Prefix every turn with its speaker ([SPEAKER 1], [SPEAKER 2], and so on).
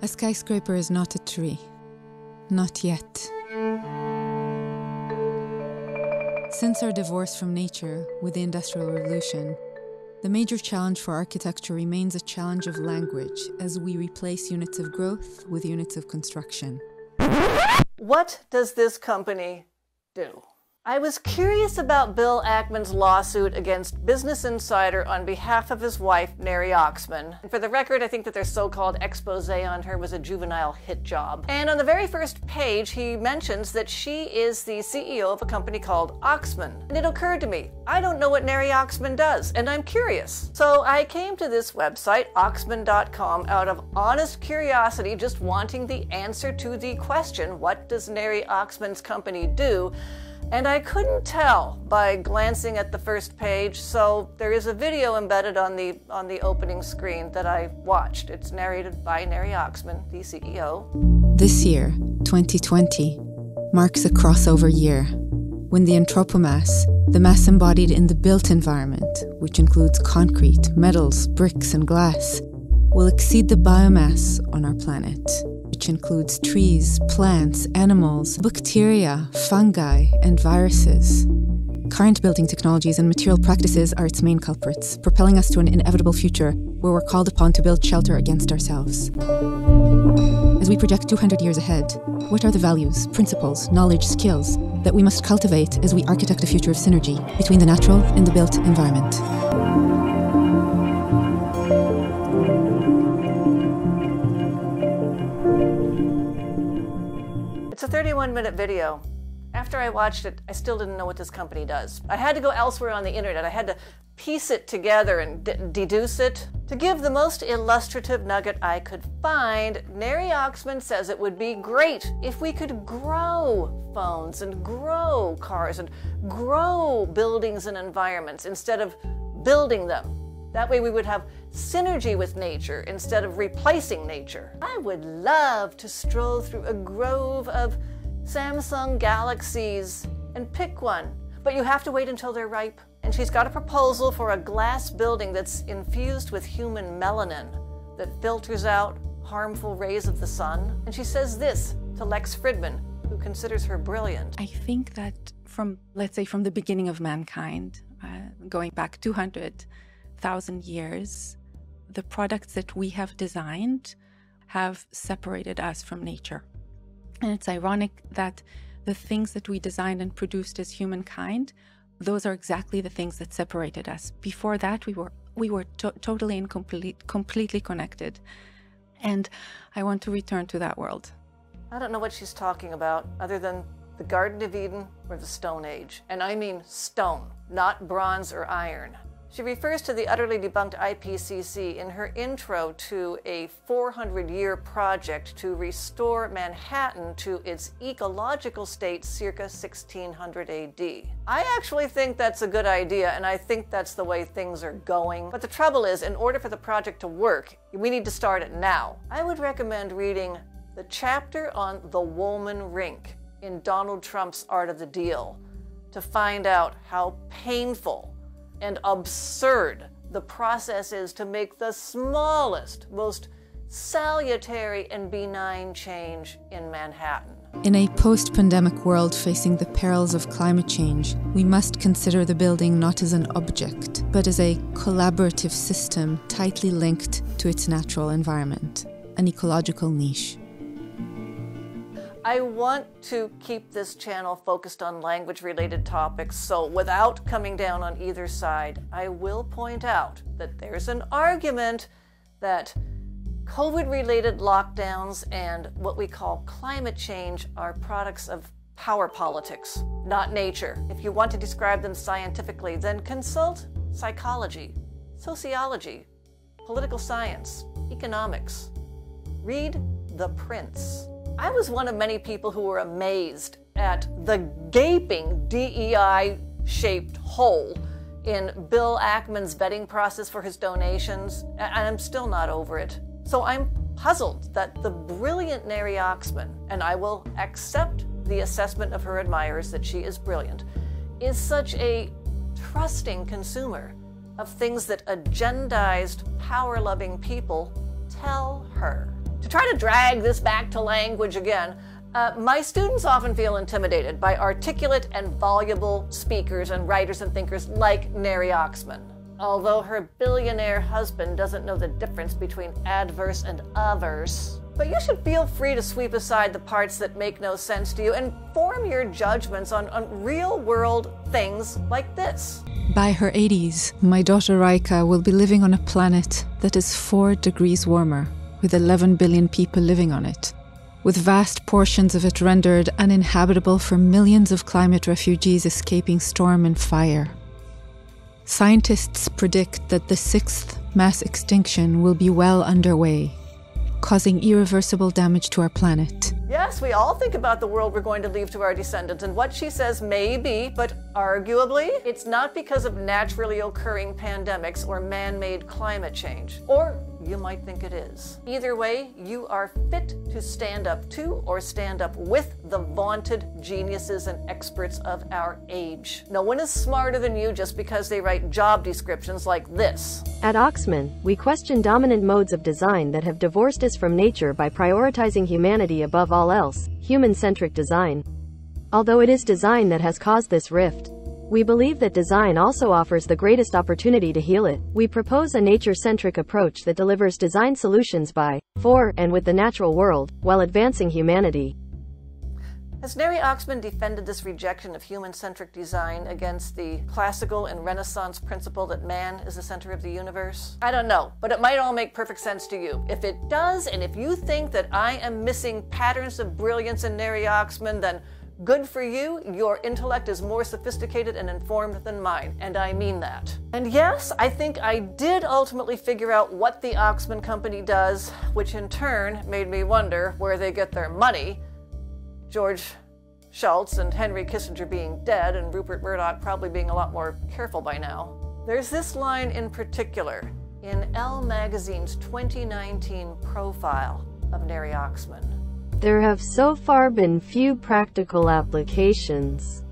[SPEAKER 1] A skyscraper is not a tree. Not yet. Since our divorce from nature with the Industrial Revolution, the major challenge for architecture remains a challenge of language as we replace units of growth with units of construction.
[SPEAKER 2] What does this company do? I was curious about Bill Ackman's lawsuit against Business Insider on behalf of his wife, Neri Oxman. And for the record, I think that their so-called expose on her was a juvenile hit job. And on the very first page, he mentions that she is the CEO of a company called Oxman. And it occurred to me, I don't know what Neri Oxman does, and I'm curious. So I came to this website, oxman.com, out of honest curiosity, just wanting the answer to the question, what does Neri Oxman's company do? And I couldn't tell by glancing at the first page, so there is a video embedded on the opening screen that I watched. It's narrated by Neri Oxman, the CEO.
[SPEAKER 1] This year, 2020, marks a crossover year, when the anthropomass, the mass embodied in the built environment, which includes concrete, metals, bricks, and glass, will exceed the biomass on our planet, which includes trees, plants, animals, bacteria, fungi, and viruses. Current building technologies and material practices are its main culprits, propelling us to an inevitable future where we're called upon to build shelter against ourselves. As we project 200 years ahead, what are the values, principles, knowledge, skills that we must cultivate as we architect a future of synergy between the natural and the built environment?
[SPEAKER 2] It's a 31-minute video. After I watched it, I still didn't know what this company does. I had to go elsewhere on the internet. I had to piece it together and deduce it. To give the most illustrative nugget I could find, Neri Oxman says it would be great if we could grow phones and grow cars and grow buildings and environments instead of building them. That way we would have synergy with nature instead of replacing nature. I would love to stroll through a grove of Samsung Galaxies and pick one, but you have to wait until they're ripe. And she's got a proposal for a glass building that's infused with human melanin that filters out harmful rays of the sun. And she says this to Lex Fridman, who considers her brilliant.
[SPEAKER 3] I think that let's say from the beginning of mankind, going back 200,000 years, the products that we have designed have separated us from nature. And it's ironic that the things that we designed and produced as humankind, those are exactly the things that separated us. Before that, we were totally and completely connected. And I want to return to that world.
[SPEAKER 2] I don't know what she's talking about other than the Garden of Eden or the Stone Age. And I mean stone, not bronze or iron. She refers to the utterly debunked IPCC in her intro to a 400-year project to restore Manhattan to its ecological state circa 1600 AD. I actually think that's a good idea, and I think that's the way things are going. But the trouble is, in order for the project to work, we need to start it now. I would recommend reading the chapter on the Woolman Rink in Donald Trump's Art of the Deal to find out how painful and absurd the process is to make the smallest, most salutary and benign change in Manhattan.
[SPEAKER 1] In a post-pandemic world facing the perils of climate change, we must consider the building not as an object, but as a collaborative system tightly linked to its natural environment, an ecological niche.
[SPEAKER 2] I want to keep this channel focused on language-related topics, so without coming down on either side, I will point out that there's an argument that COVID-related lockdowns and what we call climate change are products of power politics, not nature. If you want to describe them scientifically, then consult psychology, sociology, political science, economics. Read The Prince. I was one of many people who were amazed at the gaping DEI-shaped hole in Bill Ackman's vetting process for his donations, and I'm still not over it. So I'm puzzled that the brilliant Neri Oxman, and I will accept the assessment of her admirers that she is brilliant, is such a trusting consumer of things that agendized, power-loving people tell her. To try to drag this back to language again, my students often feel intimidated by articulate and voluble speakers and writers and thinkers like Neri Oxman. Although her billionaire husband doesn't know the difference between adverse and averse. But you should feel free to sweep aside the parts that make no sense to you and form your judgments on real-world things like this.
[SPEAKER 1] By her 80s, my daughter Raika will be living on a planet that is 4 degrees warmer, with 11 billion people living on it, with vast portions of it rendered uninhabitable for millions of climate refugees escaping storm and fire. Scientists predict that the 6th mass extinction will be well underway, causing irreversible damage to our planet.
[SPEAKER 2] Yes, we all think about the world we're going to leave to our descendants, and what she says may be, but arguably, it's not because of naturally occurring pandemics or man-made climate change. Or you might think it is. Either way, you are fit to stand up to or stand up with the vaunted geniuses and experts of our age. No one is smarter than you just because they write job descriptions like this.
[SPEAKER 4] At Oxman, we question dominant modes of design that have divorced us from nature by prioritizing humanity above all else, human-centric design. Although it is design that has caused this rift, we believe that design also offers the greatest opportunity to heal it. We propose a nature-centric approach that delivers design solutions by, for, and with the natural world, while advancing humanity.
[SPEAKER 2] Has Neri Oxman defended this rejection of human-centric design against the classical and Renaissance principle that man is the center of the universe? I don't know, but it might all make perfect sense to you. If it does, and if you think that I am missing patterns of brilliance in Neri Oxman, then good for you. Your intellect is more sophisticated and informed than mine, and I mean that. And yes, I think I did ultimately figure out what the Oxman Company does, which in turn made me wonder where they get their money. George Shultz and Henry Kissinger being dead, and Rupert Murdoch probably being a lot more careful by now. There's this line in particular in Elle Magazine's 2019 profile of Neri Oxman.
[SPEAKER 4] There have so far been few practical applications